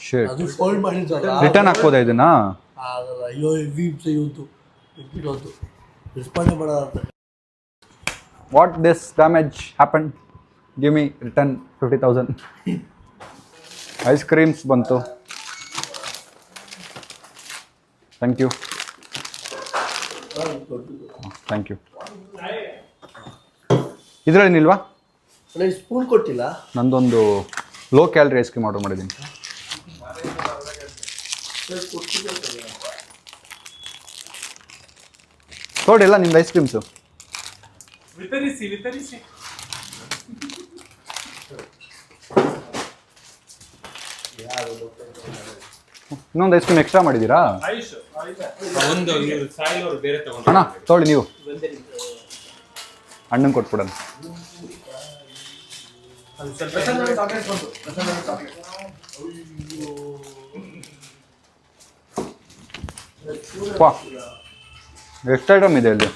ಶೇಟ್, ಅದು ಫೋಲ್ಡ್ ಮಾಡಿದ್ವಲ್ಲ, ರಿಟರ್ನ್ ಹಾಕ್ಬೋದಾ ಇದನ್ನ? ಆಗಲ್ಲ. ಅಯ್ಯೋ ಹೆವಿ ಇವತ್ತು ಬಿಟ್ಟೋದು, ರೆಸ್ಪಾಂಡೇ ಮಾಡೋದಂತ. What this damage happen, give me return 50,000. Ice creams ಬಂತು, ಥ್ಯಾಂಕ್ ಯು. Thank you. ಇದರಲ್ಲೇನಿಲ್ವಾ? ನನಗೆ ಸ್ಪೂನ್ ಕೊಟ್ಟಿಲ್ಲ. ನಂದೊಂದು low calorie ice cream order ಮಾಡಿದ್ದೀನಿ. ನೋಡಿಲ್ಲ ನಿಮ್ದು ಐಸ್ ಕ್ರೀಮ್ಸು. ವಿತರಿಸಿ ಇನ್ನೊಂದು ಐಸ್ ಕ್ರೀಮ್ ಎಕ್ಸ್ಟ್ರಾ ಮಾಡಿದ್ದೀರಾ? ಒಂದು ಸಾಯಿಲ್ ಅವರು ಬೇರೆ ತಗೊಂಡು ಅಣ್ಣ ತೊಗೊಳ್ಳಿ, ನೀವು ಅಣ್ಣಂಗೆ ಕೊಟ್ಬಿಡೋಣ. ವಾ, ಎಷ್ಟು ಐಟಮ್ ಇದೆ ಅಲ್ಲಿ.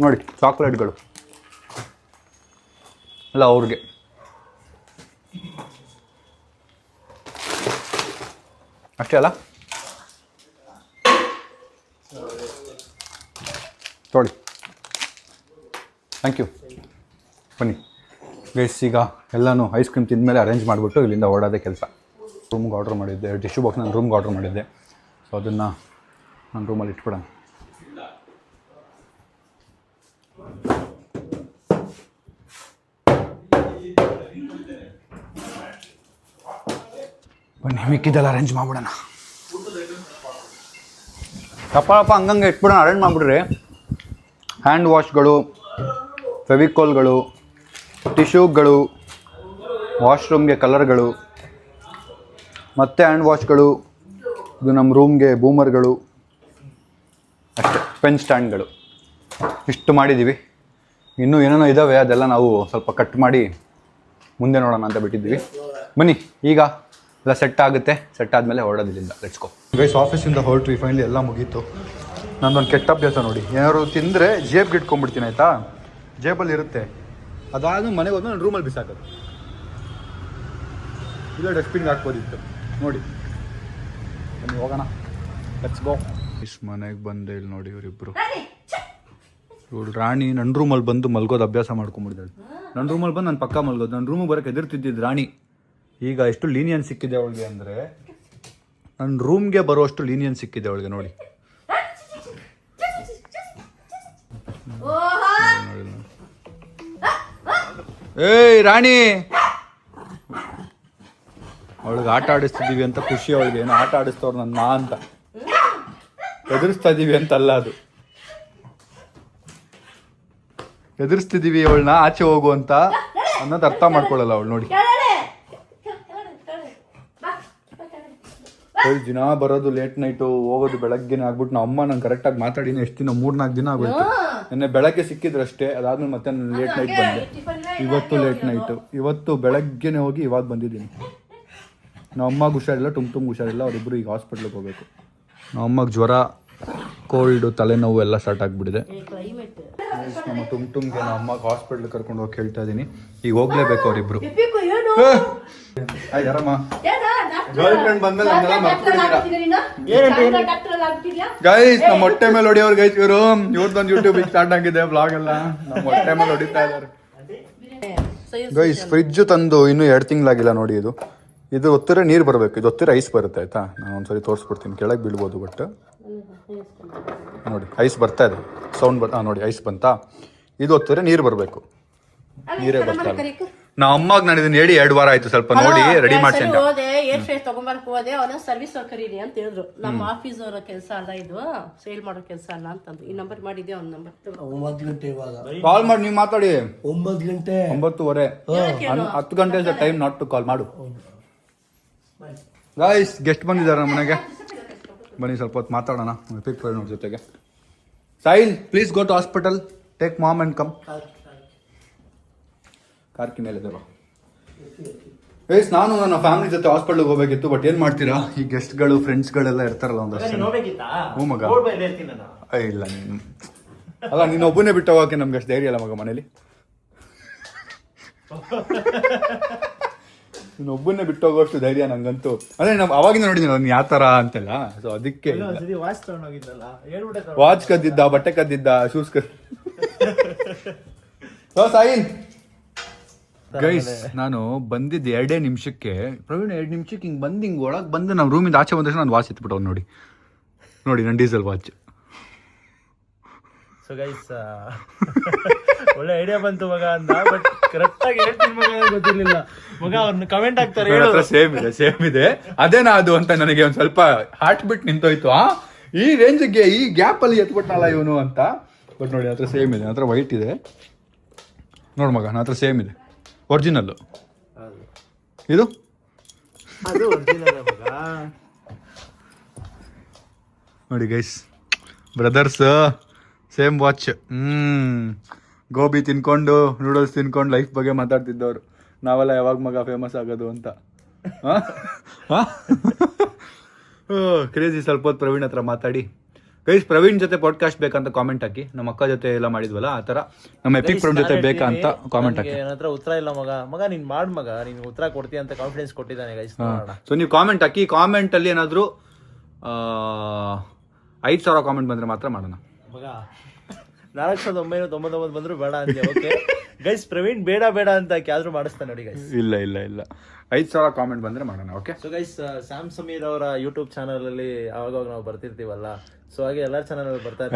ನೋಡಿ, ಚಾಕ್ಲೇಟ್ಗಳು ಎಲ್ಲ ಅವ್ರಿಗೆ. ಅಷ್ಟೇ ಅಲ್ಲ, ತೊಗೊಳ್ಳಿ. Thank you. ಬನ್ನಿ ಗೈಸ್, ಈಗ ಎಲ್ಲನೂ ಐಸ್ ಕ್ರೀಮ್ ತಿಂದಮೇಲೆ ಅರೇಂಜ್ ಮಾಡಿಬಿಟ್ಟು ಇಲ್ಲಿಂದ ಓಡೋದೇ ಕೆಲಸ. ರೂಮ್ಗೆ ಆರ್ಡ್ರ್ ಮಾಡಿದ್ದೆ, ಟಿಶ್ಯೂ ಬಾಕ್ಸ್ ನಾನು ರೂಮ್ಗೆ ಆರ್ಡ್ರ್ ಮಾಡಿದ್ದೆ. ಸೊ ಅದನ್ನು ನನ್ನ ರೂಮಲ್ಲಿ ಇಟ್ಬಿಡೋಣ. ಬನ್ನಿ, ಮಿಕ್ಕಿದ್ದೆಲ್ಲ ಅರೇಂಜ್ ಮಾಡ್ಬಿಡೋಣ. ಕಪ್ಪ ಹಂಗಂಗೆ ಇಟ್ಬಿಡೋಣ, ಅರೇಂಜ್ ಮಾಡಿಬಿಡ್ರಿ. ಹ್ಯಾಂಡ್ ವಾಶ್ಗಳು, ಫೆವಿಕೋಲ್ಗಳು, ಟಿಶ್ಯೂಗಳು, ವಾಶ್ರೂಮ್ಗೆ ಕಲರ್ಗಳು, ಮತ್ತು ಹ್ಯಾಂಡ್ ವಾಶ್ಗಳು, ಇದು ನಮ್ಮ ರೂಮ್ಗೆ ಬೂಮರ್ಗಳು, ಅಷ್ಟೇ. ಪೆನ್ ಸ್ಟ್ಯಾಂಡ್ಗಳು, ಇಷ್ಟು ಮಾಡಿದ್ದೀವಿ. ಇನ್ನೂ ಏನೇನೋ ಇದ್ದಾವೆ, ಅದೆಲ್ಲ ನಾವು ಸ್ವಲ್ಪ ಕಟ್ ಮಾಡಿ ಮುಂದೆ ನೋಡೋಣ ಅಂತ ಬಿಟ್ಟಿದ್ದೀವಿ. ಬನ್ನಿ, ಈಗ ಎಲ್ಲ ಸೆಟ್ ಆಗುತ್ತೆ. ಸೆಟ್ ಆದಮೇಲೆ ಹೊರಡೋದಿಲ್ಲ. Let's go guys. ಆಫೀಸಿಂದ ಹೊರಟ್ವಿ, ಫೈನಲಿ ಎಲ್ಲ ಮುಗೀತು. ನಂದೊಂದು ಕೆಟ್ಟ ಅಭ್ಯಾಸ ನೋಡಿ, ಏನಾದ್ರು ತಿಂದರೆ ಜೇಬ್ಗೆ ಇಟ್ಕೊಂಡ್ಬಿಡ್ತೀನಿ, ಆಯಿತಾ? ಜೇಬಲ್ಲಿ ಇರುತ್ತೆ. ಅದಾದ್ಮೇಲೆ ಮನೆಗೆ ಹೋದ್ಮೇಲೆ ನಾನು ರೂಮಲ್ಲಿ ಬಿಸಾಕೋದು. ಇಲ್ಲ ಡಸ್ಟ್ಬಿನ್ಗೆ ಹಾಕ್ಬೋದಿತ್ತು ನೋಡಿ. ಬನ್ನಿ ಹೋಗೋಣ, ಲೆಟ್ಸ್ ಗೋ. ಇಷ್ಟು ಮನೆಗೆ ಬಂದೆ, ಇಲ್ಲಿ ನೋಡಿ ಇವರಿಬ್ಬರು. ಇವಳು ರಾಣಿ ನನ್ನ ರೂಮಲ್ಲಿ ಬಂದು ಮಲ್ಗೋದು ಅಭ್ಯಾಸ ಮಾಡ್ಕೊಂಡ್ಬಿಡ್ತಾಳೆ. ನನ್ನ ರೂಮಲ್ಲಿ ಬಂದು ನನ್ನ ಪಕ್ಕ ಮಲ್ಗೋದು. ನನ್ನ ರೂಮಿಗೆ ಬರೋಕ್ಕೆ ಎದುರ್ತಿದ್ದಿದ್ದು ರಾಣಿ. ಈಗ ಎಷ್ಟು ಲೀನಿಯನ್ ಸಿಕ್ಕಿದೆ ಅವಳಿಗೆ ಅಂದರೆ, ನನ್ನ ರೂಮ್ಗೆ ಬರೋಷ್ಟು ಲೀನಿಯನ್ ಸಿಕ್ಕಿದೆ ಅವಳಿಗೆ ನೋಡಿ. ಏಯ್ ರಾಣಿ, ಅವಳಿಗೆ ಆಟ ಆಡಿಸ್ತಿದ್ದೀವಿ ಅಂತ ಖುಷಿ ಅವಳಿಗೆ. ಏನೋ ಆಟ ಆಡಿಸ್ತವ್ರು ನನ್ನ ಅಂತ, ಎದುರಿಸ್ತಾ ಇದ್ದೀವಿ ಅಂತಲ್ಲ, ಅದು ಎದುರಿಸ್ತಿದ್ದೀವಿ ಅವಳನ್ನ ಆಚೆ ಹೋಗು ಅಂತ ಅನ್ನೋದು ಅರ್ಥ ಮಾಡ್ಕೊಳ್ಳಲ್ಲ ಅವಳು ನೋಡಿ. ದಿನ ಬರೋದು ಲೇಟ್ ನೈಟು, ಹೋಗೋದು ಬೆಳಗ್ಗೆನೇ ಆಗ್ಬಿಟ್ಟು ನಮ್ಮ ಅಮ್ಮ ನಂಗೆ ಕರೆಕ್ಟಾಗಿ ಮಾತಾಡಿನ ಎಷ್ಟು ದಿನ 3-4 ದಿನ ಆಗೋಯ್ತು. ನೆನ್ನೆ ಬೆಳಗ್ಗೆ ಸಿಕ್ಕಿದ್ರಷ್ಟೇ, ಅದಾದ್ಮೇಲೆ ಮತ್ತೆ ನಾನು ಲೇಟ್ ನೈಟ್ ಬಂದೆ. ಇವತ್ತು ಲೇಟ್ ನೈಟು, ಇವತ್ತು ಬೆಳಗ್ಗೆನೇ ಹೋಗಿ ಇವಾಗ ಬಂದಿದ್ದೀನಿ. ನಮ್ಮ ಅಮ್ಮಗೆ ಹುಷಾರಿಲ್ಲ, ತುಂಬ ಹುಷಾರಿಲ್ಲ, ಅವರಿಬ್ಬರು ಈಗ ಹಾಸ್ಪಿಟ್ಲಿಗೆ ಹೋಗಬೇಕು. ನಮ್ಮ ಅಮ್ಮಗೆ ಜ್ವರ, ಕೋಲ್ಡು, ತಲೆನೋವು ಎಲ್ಲ ಸ್ಟಾರ್ಟ್ ಆಗಿಬಿಟ್ಟಿದೆ. ನಮ್ಮ ಟುಮ್ಗೆ ನಮ್ಮ ಅಮ್ಮಗೆ ಹಾಸ್ಪಿಟ್ಲಿಗೆ ಕರ್ಕೊಂಡು ಹೋಗಿ ಹೇಳ್ತಾ ಇದ್ದೀನಿ. ಈಗ ಹೋಗ್ಲೇಬೇಕು ಅವರಿಬ್ರು. ಯಾರಮ್ಮ ಗರ್ಲ್ ಫ್ರೆಂಡ್ ಬಂದ್ಮೇಲೆ ನನ್ನೆಲ್ಲ ಮರ್ತ್ಬಿಟ್ಟಿದ್ದೀರಾ ಡಾಕ್ಟರ್ ಗೈಸ್ ನಮ್ಮ ಹೊಟ್ಟೆ ಮೇಲೆ ಹೊಡಿಯೋರು ಗೈಸ್ ಇವರು ಇವ್ರದ್ದೊಂದು ಯೂಟ್ಯೂಬ್ ಸ್ಟಾರ್ಟ್ ಆಗಿದೆ ಬ್ಲಾಗ್ ಎಲ್ಲ ನಮ್ಮ ಹೊಟ್ಟೆ ಮೇಲೆ ಹೊಡಿತಾ ಇದ್ದಾರೆ ಗೈಸ್ ಫ್ರಿಜ್ ತಂದು ಇನ್ನೂ 2 ತಿಂಗಳಾಗಿಲ್ಲ ನೋಡಿ. ಇದು ಒತ್ತಿರ ನೀರು ಬರಬೇಕು, ಇದು ಒತ್ತಿರ ಐಸ್ ಬರುತ್ತೆ ಆಯ್ತಾ. ನಾನು ಒಂದ್ಸರಿ ತೋರಿಸ್ಕೊಡ್ತೀನಿ, ಕೆಳಗೆ ಬೀಳ್ಬೋದು. ಬಟ್ ನೋಡಿ ಐಸ್ ಬರ್ತಾ ಇದೆ, ಸೌಂಡ್ ನೋಡಿ ಐಸ್ ಬಂತಾ. ಇದು ಒತ್ತಿರ ನೀರು ಬರಬೇಕು, ನೀರೇ ಬರ್ತಾ ಇಲ್ಲ. ನಾ ಅಮ್ಮಾಗ ನಾನು ಇದನ್ನ ಹೇಳಿ 2 ವಾರ ಆಯ್ತು, ಸ್ವಲ್ಪ ನೋಡಿ ರೆಡಿ ಮಾಡ್ಸಂತ ಹೋದೆ. ಏರ್ ಫ್ರೈ ತಗೊಂಬರಕ್ ಹೋದೆ, ಅವನ ಸರ್ವಿಸ್ ಕರೀರಿ ಅಂತ ಹೇಳಿದ್ರು. ನಮ್ಮ ಆಫೀಸ್ ಅವರ ಕೆಲಸ ಅಲ್ಲ, ಇದು ಸೇಲ್ ಮಾಡೋ ಕೆಲಸ ಅಲ್ಲ ಅಂತಂದು. ಈ ನಂಬರ್ ಮಾಡಿದ್ದೆ, ಅವ್ನ ನಂಬರ್ 9 ಗಂಟೆ ಇವಾಗ. ಕಾಲ್ ಮಾಡಿ ನೀವು ಮಾತಾಡಿ. 9 ಗಂಟೆ 9:15 10 ಗಂಟೆ is the time not to call. ಮಾಡು ಗಾಯ್ಸ್. ಗೆಸ್ಟ್ ಬಂದಿದ್ದಾರೆ ನಮ್ಮ ಮನೆಗೆ, ಬನ್ನಿ ಸ್ವಲ್ಪ ಹೊತ್ತು ಮಾತಾಡೋಣ ಎಪಿಕ್ ಫ್ರೆಂಡ್ ಅವ್ರ ಜೊತೆಗೆ. Sahil please go to hospital, take mom and come. ಕಾರ್ಕಿ ಮೇಲೆ ಇದೆ. ಗೈಸ್ ನಾನು ನನ್ನ ಫ್ಯಾಮಿಲಿ ಜೊತೆ ಹಾಸ್ಪಿಟಲ್ಗೆ ಹೋಗ್ಬೇಕಿತ್ತು, ಬಟ್ ಏನ್ ಮಾಡ್ತೀರಾ, ಈ ಗೆಸ್ಟ್ಗಳು ಫ್ರೆಂಡ್ಸ್ಗಳೆಲ್ಲ ಇರ್ತಾರಲ್ಲ ಒಂದಷ್ಟು. ಹ್ಞೂ ಮಗ, ಇಲ್ಲ ನೀನು ಅಲ್ಲ, ನೀನು ಒಬ್ಬನೇ ಬಿಟ್ಟು ಹೋಗೋಕೆ ನಮ್ಗೆ ಅಷ್ಟು ಧೈರ್ಯ ಅಲ್ಲ ಮಗ ಮನೇಲಿ. ನೀನು ಒಬ್ಬನೇ ಬಿಟ್ಟು ಹೋಗೋಷ್ಟು ಧೈರ್ಯ ನಂಗಂತೂ. ಅದೇ ನಾವು ಅವಾಗಿಂದ ನೋಡಿದ್ದೀನಿ ನಾನು ಯಾವ ಥರ ಅಂತೆಲ್ಲ, ಸೊ ಅದಕ್ಕೆ. ವಾಚ್ ಕದ್ದಿದ್ದ, ಬಟ್ಟೆ ಕದ್ದಿದ್ದ, ಶೂಸ್ ಸಾಯಿಲ್. ಗೈಸ್ ನಾನು ಬಂದಿದ್ದು 2 ನಿಮಿಷಕ್ಕೆ, ಪ್ರವೀಣ್ 2 ನಿಮಿಷಕ್ಕೆ ಹಿಂಗೆ ಬಂದು ಹಿಂಗೆ ಒಳಗೆ ಬಂದು ನಮ್ಮ ರೂಮಿಂದ ಆಚೆ ಬಂದ ತಕ್ಷಣ ನಾನು ವಾಚ್ ಎತ್ಬಿಟ್ಟು ನೋಡಿ ನನ್ನ ಡೀಸೆಲ್ ವಾಚ್. ಸೊ ಗೈಸ್ ಒಳ್ಳೆ ಐಡಿಯಾ ಬಂತು ಮಗ ಅಂದ, ಬಟ್ ಕರೆಕ್ಟ್ ಆಗಿ ಹೇಳ್ತೀನಿ ಮಗ, ಗೊತ್ತಿರ್ಲಿಲ್ಲ ಮಗ. ಅವ್ರನ್ನ ಕಮೆಂಟ್ ಹಾಕ್ತಾರೆ, ಸೇಮ್ ಇದೆ ಅದೇನಾ ಅದು ಅಂತ ನನಗೆ ಒಂದು ಸ್ವಲ್ಪ ಹಾರ್ಟ್ ಬಿಟ್ ನಿಂತೋಯ್ತು. ಈ ರೇಂಜ್ಗೆ ಈ ಗ್ಯಾಪ್ ಅಲ್ಲಿ ಎತ್ಬಿಟ್ನಲ್ಲ ಇವನು ಅಂತ. ಬಟ್ ನೋಡಿ ಹತ್ರ ಸೇಮ್ ಇದೆ, ಹತ್ರ ವೈಟ್ ಇದೆ ನೋಡು ಮಗ, ನನ್ನ ಹತ್ರ ಸೇಮ್ ಇದೆ, ಒರಿಜಿನಲ್ಲು. ಇದು ನೋಡಿ guys, brothers same watch. Gobi ತಿನ್ಕೊಂಡು ನೂಡಲ್ಸ್ ತಿನ್ಕೊಂಡು ಲೈಫ್ ಬಗ್ಗೆ ಮಾತಾಡ್ತಿದ್ದವ್ರು ನಾವೆಲ್ಲ, ಯಾವಾಗ ಮಗ ಫೇಮಸ್ ಆಗೋದು ಅಂತ. ಕ್ರೇಜಿ. ಸ್ವಲ್ಪ ಹೊತ್ತು ಪ್ರವೀಣ್ ಹತ್ರ ಮಾತಾಡಿ. ಗೈಸ್ ಪ್ರವೀಣ್ ಜೊತೆ ಪಾಡ್ಕಾಸ್ಟ್ ಬೇಕಂತ ಕಾಮೆಂಟ್ ಹಾಕಿ. ನಮ್ಮ ಅಕ್ಕ ಜೊತೆ ಎಲ್ಲ ಮಾಡಿದ್ವಲ್ಲ ಆ ಥರ ನಮ್ಮ ಎಪಿಕ್ ಫ್ರೆಂಡ್ ಜೊತೆ ಬೇಕಾ ಅಂತ ಕಾಮೆಂಟ್ ಹಾಕಿ. ನನ್ನ ಹತ್ರ ಉತ್ತರ ಇಲ್ಲ ಮಗ, ನೀನ್ ಮಾಡ್ ಮಗ, ನೀನ್ ಉತ್ತರ ಕೊಡ್ತೀಯ ಅಂತ ಕಾನ್ಫಿಡೆನ್ಸ್ ಕೊಟ್ಟಿದ್ದಾನೆ ಗೈಸ್. ಸೊ ನೀವು ಕಾಮೆಂಟ್ ಹಾಕಿ, ಕಾಮೆಂಟ್ ಅಲ್ಲಿ ಏನಾದ್ರು 5,000 ಕಾಮೆಂಟ್ ಬಂದ್ರೆ ಮಾತ್ರ ಮಾಡೋಣ ಮಗ. 4,999 ಬಂದ್ರು ಬೇಡ ಅಂತ. ಓಕೆ ಗೈಸ್, ಪ್ರವೀಣ್ ಬೇಡ ಅಂತ ಯಾವ್ದು ಮಾಡಿಸ್ತಾನೆ ನೋಡಿ ಗೈಸ್. ಇಲ್ಲ 5,000 ಕಾಮೆಂಟ್ ಬಂದ್ರೆ ಮಾಡೋಣ. Okay. So guys, Sam Sameer ಅವರ ಯೂಟ್ಯೂಬ್ ಚಾನಲ್ ಅಲ್ಲಿ ಅವಾಗ ನಾವು ಬರ್ತಿರ್ತೀವಲ್ಲ, ಸೊ ಹಾಗೆ ಎಲ್ಲಾರ ಚಾನಲ್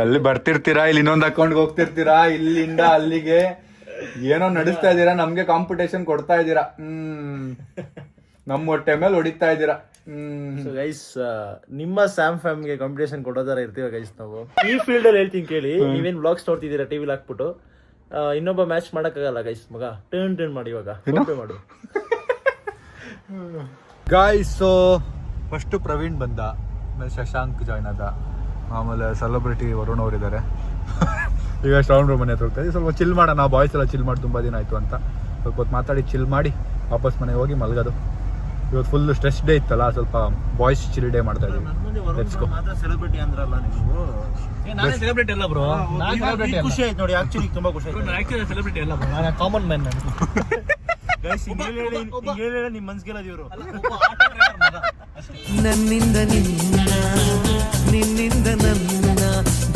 ಅಲ್ಲಿ ಬರ್ತಿರ್ತೀರಾ, ಇಲ್ಲಿ ಇನ್ನೊಂದು ಅಕೌಂಟ್ಗೆ ಹೋಗ್ತಿರ್ತೀರಾ, ಇಲ್ಲಿಂದ ಅಲ್ಲಿಗೆ ಏನೋ ನಡೆಸ್ತಾ ಇದ್ದೀರಾ, ನಮ್ಗೆ ಕಾಂಪಿಟೇಷನ್ ಕೊಡ್ತಾ ಇದ್ದೀರಾ, ನಮ್ಮ ಹೊಟ್ಟೆ ಮೇಲೆ ಹೊಡಿತಾ ಇದ್ದೀರಾ. ಸೊ ಗೈಸ್, ನಿಮ್ಮ ಸ್ಯಾಮ್ ಫ್ಯಾಮ್ಗೆ ಕಾಂಪಿಟೇಷನ್ ಕೊಡೋದಾರ ಇರ್ತೀವ ಗೈಸ್ ನಾವು. ಈ ಫೀಲ್ಡ್ ಅಲ್ಲಿ ಹೇಳ್ತೀನಿ ಕೇಳಿ, ನೀವೇನ್ ಬ್ಲಾಗ್ಸ್ ನೋಡ್ತಿದ್ದೀರಾ ಟಿವಿಲಿ ಹಾಕ್ಬಿಟ್ಟು, ಇನ್ನೊಬ್ಬ ಮ್ಯಾಚ್ ಮಾಡಕ್ಕಾಗಲ್ಲ ಗೈಸ್. ಮಗ ಟರ್ನ್ ಮಾಡಿ, ಇವಾಗ ಮಾಡು ಗಾಯ್ಸ್. ಸೊ ಫಸ್ಟ್ ಪ್ರವೀಣ್ ಬಂದ, ಆಮೇಲೆ ಶಶಾಂಕ್ ಜಾಯ್ನ್ ಆದ, ಆಮೇಲೆ ಸೆಲೆಬ್ರಿಟಿ ವರುಣ್ ಅವರಿದ್ದಾರೆ. ಈಗ ಶ್ರವಣ್ ಮನೆ ಹತ್ರ ಹೋಗ್ತಾ ಇದ್ದೀವಿ, ಸ್ವಲ್ಪ ಚಿಲ್ ಮಾಡೋಣ. ಬಾಯ್ಸ್ ಎಲ್ಲ ಚಿಲ್ ಮಾಡಿ ತುಂಬ ದಿನ ಆಯಿತು ಅಂತ ಸ್ವಲ್ಪ ಹೊತ್ತು ಮಾತಾಡಿ ಚಿಲ್ ಮಾಡಿ ವಾಪಸ್ ಮನೆಗೆ ಹೋಗಿ ಮಲಗೋದು. ಇವತ್ತು ಫುಲ್ ಸ್ಟ್ರೆಸ್ ಡೇ ಇತ್ತಲ್ಲ, ಸ್ವಲ್ಪ ಬಾಯ್ಸ್ ಚಿಲ್ ಡೇ ಮಾಡ್ತಾ ಇದ್ದೀವಿ. ಸೆಲೆಬ್ರಿಟಿ ಅಂದ್ರಲ್ಲ ನೀವು. ನಾನು ಸೆಲೆಬ್ರಿಟಿ ಅಲ್ಲ ಬ್ರೋ, ಖುಷಿ ಆಯ್ತು ನೋಡಿ, ಆಕ್ಚುಲಿ ತುಂಬಾ ಖುಷಿ ಆಯ್ತು. ನಾನು ಸೆಲೆಬ್ರಿಟಿ ಅಲ್ಲ ಬ್ರೋ, ನಾನು ಕಾಮನ್ ಮ್ಯಾನ್. ಗೈಸ್ ಹೇಳಿ ನಿಮ್ಮ ಮನ್ಸಿಗೆಲ್ಲ ಇವರು ನನ್ನಿಂದ ನಿನ್ನ ನಿನ್ನಿಂದ ನನ್ನ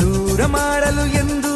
ದೂರ ಮಾಡಲು ಎಂದು